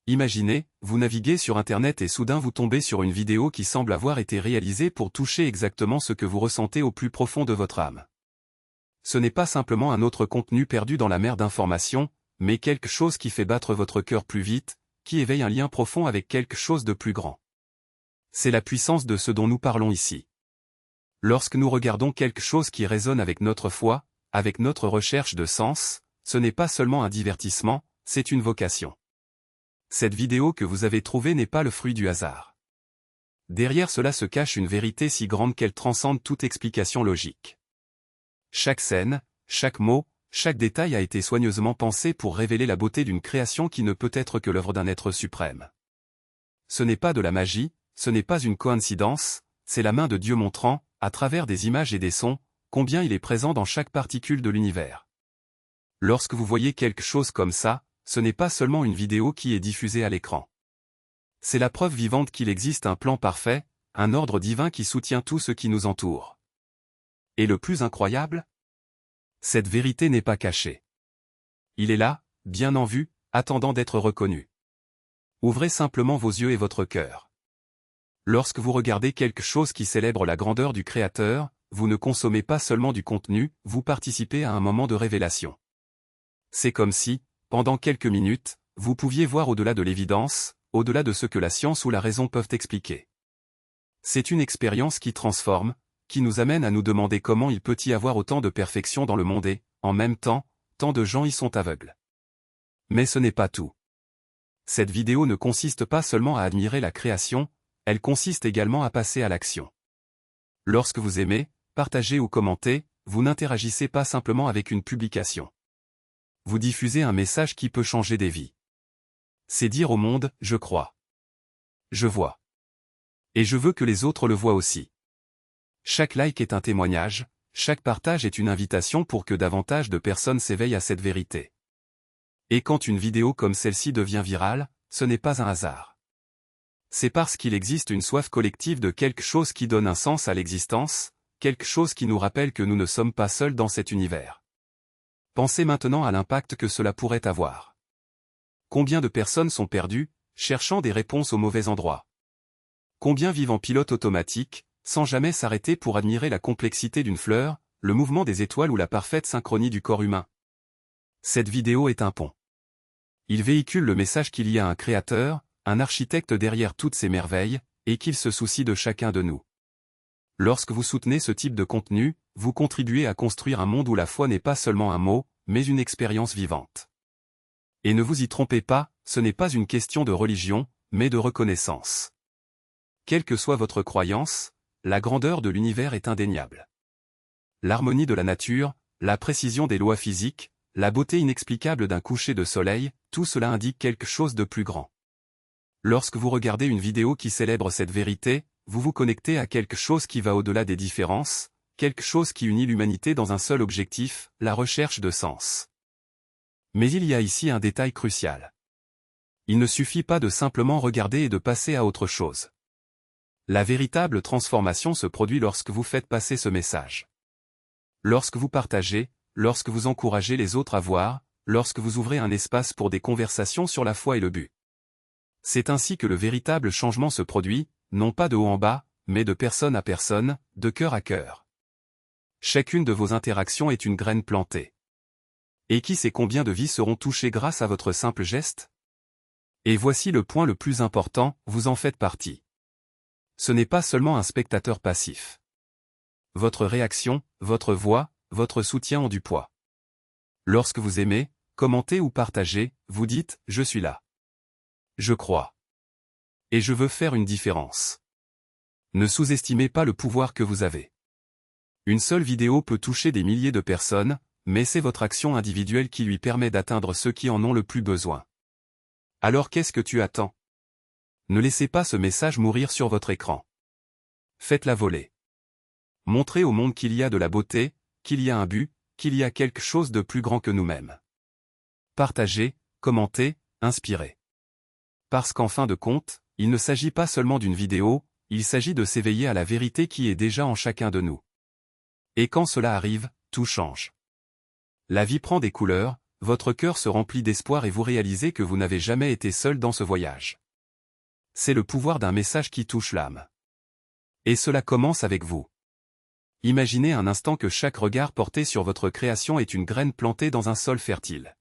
Imaginez, vous naviguez sur Internet et soudain vous tombez sur une vidéo qui semble avoir été réalisée pour toucher exactement ce que vous ressentez au plus profond de votre âme. Ce n'est pas simplement un autre contenu perdu dans la mer d'informations, mais quelque chose qui fait battre votre cœur plus vite, qui éveille un lien profond avec quelque chose de plus grand. C'est la puissance de ce dont nous parlons ici. Lorsque nous regardons quelque chose qui résonne avec notre foi, avec notre recherche de sens, ce n'est pas seulement un divertissement, c'est une vocation. Cette vidéo que vous avez trouvée n'est pas le fruit du hasard. Derrière cela se cache une vérité si grande qu'elle transcende toute explication logique. Chaque scène, chaque mot, chaque détail a été soigneusement pensé pour révéler la beauté d'une création qui ne peut être que l'œuvre d'un être suprême. Ce n'est pas de la magie, ce n'est pas une coïncidence, c'est la main de Dieu montrant, à travers des images et des sons, combien il est présent dans chaque particule de l'univers. Lorsque vous voyez quelque chose comme ça, ce n'est pas seulement une vidéo qui est diffusée à l'écran. C'est la preuve vivante qu'il existe un plan parfait, un ordre divin qui soutient tout ce qui nous entoure. Et le plus incroyable ? Cette vérité n'est pas cachée. Il est là, bien en vue, attendant d'être reconnu. Ouvrez simplement vos yeux et votre cœur. Lorsque vous regardez quelque chose qui célèbre la grandeur du Créateur, vous ne consommez pas seulement du contenu, vous participez à un moment de révélation. C'est comme si, pendant quelques minutes, vous pouviez voir au-delà de l'évidence, au-delà de ce que la science ou la raison peuvent expliquer. C'est une expérience qui transforme, qui nous amène à nous demander comment il peut y avoir autant de perfection dans le monde et, en même temps, tant de gens y sont aveugles. Mais ce n'est pas tout. Cette vidéo ne consiste pas seulement à admirer la création, elle consiste également à passer à l'action. Lorsque vous aimez, partagez ou commentez, vous n'interagissez pas simplement avec une publication. Vous diffusez un message qui peut changer des vies. C'est dire au monde, je crois. Je vois. Et je veux que les autres le voient aussi. Chaque like est un témoignage, chaque partage est une invitation pour que davantage de personnes s'éveillent à cette vérité. Et quand une vidéo comme celle-ci devient virale, ce n'est pas un hasard. C'est parce qu'il existe une soif collective de quelque chose qui donne un sens à l'existence, quelque chose qui nous rappelle que nous ne sommes pas seuls dans cet univers. Pensez maintenant à l'impact que cela pourrait avoir. Combien de personnes sont perdues, cherchant des réponses au mauvais endroit? Combien vivent en pilote automatique, sans jamais s'arrêter pour admirer la complexité d'une fleur, le mouvement des étoiles ou la parfaite synchronie du corps humain? Cette vidéo est un pont. Il véhicule le message qu'il y a un créateur, un architecte derrière toutes ces merveilles, et qu'il se soucie de chacun de nous. Lorsque vous soutenez ce type de contenu, vous contribuez à construire un monde où la foi n'est pas seulement un mot, mais une expérience vivante. Et ne vous y trompez pas, ce n'est pas une question de religion, mais de reconnaissance. Quelle que soit votre croyance, la grandeur de l'univers est indéniable. L'harmonie de la nature, la précision des lois physiques, la beauté inexplicable d'un coucher de soleil, tout cela indique quelque chose de plus grand. Lorsque vous regardez une vidéo qui célèbre cette vérité, vous vous connectez à quelque chose qui va au-delà des différences, quelque chose qui unit l'humanité dans un seul objectif, la recherche de sens. Mais il y a ici un détail crucial. Il ne suffit pas de simplement regarder et de passer à autre chose. La véritable transformation se produit lorsque vous faites passer ce message. Lorsque vous partagez, lorsque vous encouragez les autres à voir, lorsque vous ouvrez un espace pour des conversations sur la foi et le but. C'est ainsi que le véritable changement se produit, non pas de haut en bas, mais de personne à personne, de cœur à cœur. Chacune de vos interactions est une graine plantée. Et qui sait combien de vies seront touchées grâce à votre simple geste? Et voici le point le plus important, vous en faites partie. Ce n'est pas seulement un spectateur passif. Votre réaction, votre voix, votre soutien ont du poids. Lorsque vous aimez, commentez ou partagez, vous dites « Je suis là. Je crois. Et je veux faire une différence ». Ne sous-estimez pas le pouvoir que vous avez. Une seule vidéo peut toucher des milliers de personnes, mais c'est votre action individuelle qui lui permet d'atteindre ceux qui en ont le plus besoin. Alors qu'est-ce que tu attends? Ne laissez pas ce message mourir sur votre écran. Faites-la voler. Montrez au monde qu'il y a de la beauté, qu'il y a un but, qu'il y a quelque chose de plus grand que nous-mêmes. Partagez, commentez, inspirez. Parce qu'en fin de compte, il ne s'agit pas seulement d'une vidéo, il s'agit de s'éveiller à la vérité qui est déjà en chacun de nous. Et quand cela arrive, tout change. La vie prend des couleurs, votre cœur se remplit d'espoir et vous réalisez que vous n'avez jamais été seul dans ce voyage. C'est le pouvoir d'un message qui touche l'âme. Et cela commence avec vous. Imaginez un instant que chaque regard porté sur votre création est une graine plantée dans un sol fertile.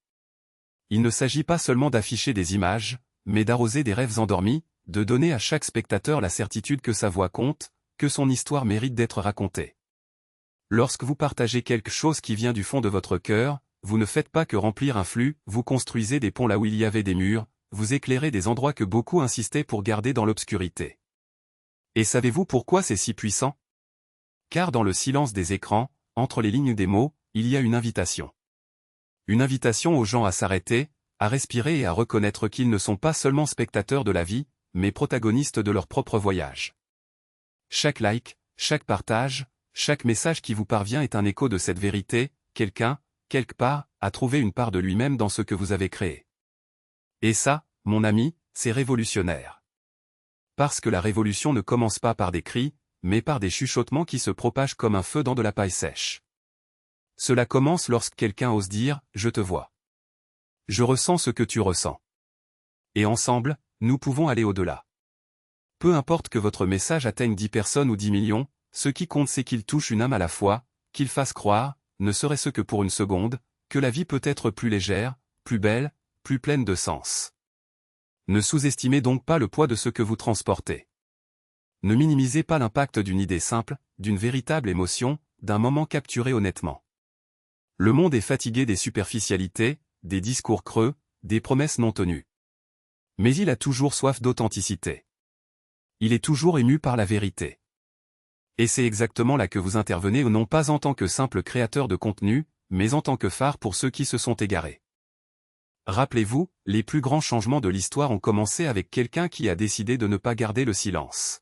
Il ne s'agit pas seulement d'afficher des images, mais d'arroser des rêves endormis, de donner à chaque spectateur la certitude que sa voix compte, que son histoire mérite d'être racontée. Lorsque vous partagez quelque chose qui vient du fond de votre cœur, vous ne faites pas que remplir un flux, vous construisez des ponts là où il y avait des murs, vous éclairez des endroits que beaucoup insistaient pour garder dans l'obscurité. Et savez-vous pourquoi c'est si puissant? Car dans le silence des écrans, entre les lignes des mots, il y a une invitation. Une invitation aux gens à s'arrêter, à respirer et à reconnaître qu'ils ne sont pas seulement spectateurs de la vie, mais protagonistes de leur propre voyage. Chaque like, chaque partage, chaque message qui vous parvient est un écho de cette vérité, quelqu'un, quelque part, a trouvé une part de lui-même dans ce que vous avez créé. Et ça, mon ami, c'est révolutionnaire. Parce que la révolution ne commence pas par des cris, mais par des chuchotements qui se propagent comme un feu dans de la paille sèche. Cela commence lorsque quelqu'un ose dire « Je te vois. Je ressens ce que tu ressens. » Et ensemble, nous pouvons aller au-delà. Peu importe que votre message atteigne 10 personnes ou 10 millions, ce qui compte c'est qu'il touche une âme à la fois, qu'il fasse croire, ne serait-ce que pour une seconde, que la vie peut être plus légère, plus belle, plus pleine de sens. Ne sous-estimez donc pas le poids de ce que vous transportez. Ne minimisez pas l'impact d'une idée simple, d'une véritable émotion, d'un moment capturé honnêtement. Le monde est fatigué des superficialités, des discours creux, des promesses non tenues. Mais il a toujours soif d'authenticité. Il est toujours ému par la vérité. Et c'est exactement là que vous intervenez non pas en tant que simple créateur de contenu, mais en tant que phare pour ceux qui se sont égarés. Rappelez-vous, les plus grands changements de l'histoire ont commencé avec quelqu'un qui a décidé de ne pas garder le silence.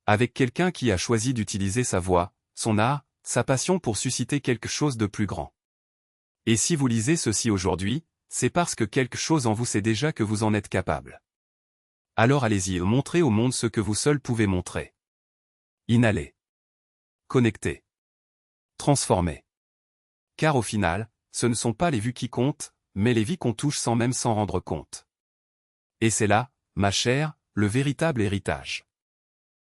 Avec quelqu'un qui a choisi d'utiliser sa voix, son art, sa passion pour susciter quelque chose de plus grand. Et si vous lisez ceci aujourd'hui, c'est parce que quelque chose en vous sait déjà que vous en êtes capable. Alors allez-y, montrez au monde ce que vous seul pouvez montrer. Inhalez. Connectez. Transformez. Car au final, ce ne sont pas les vues qui comptent, mais les vies qu'on touche sans même s'en rendre compte. Et c'est là, ma chère, le véritable héritage.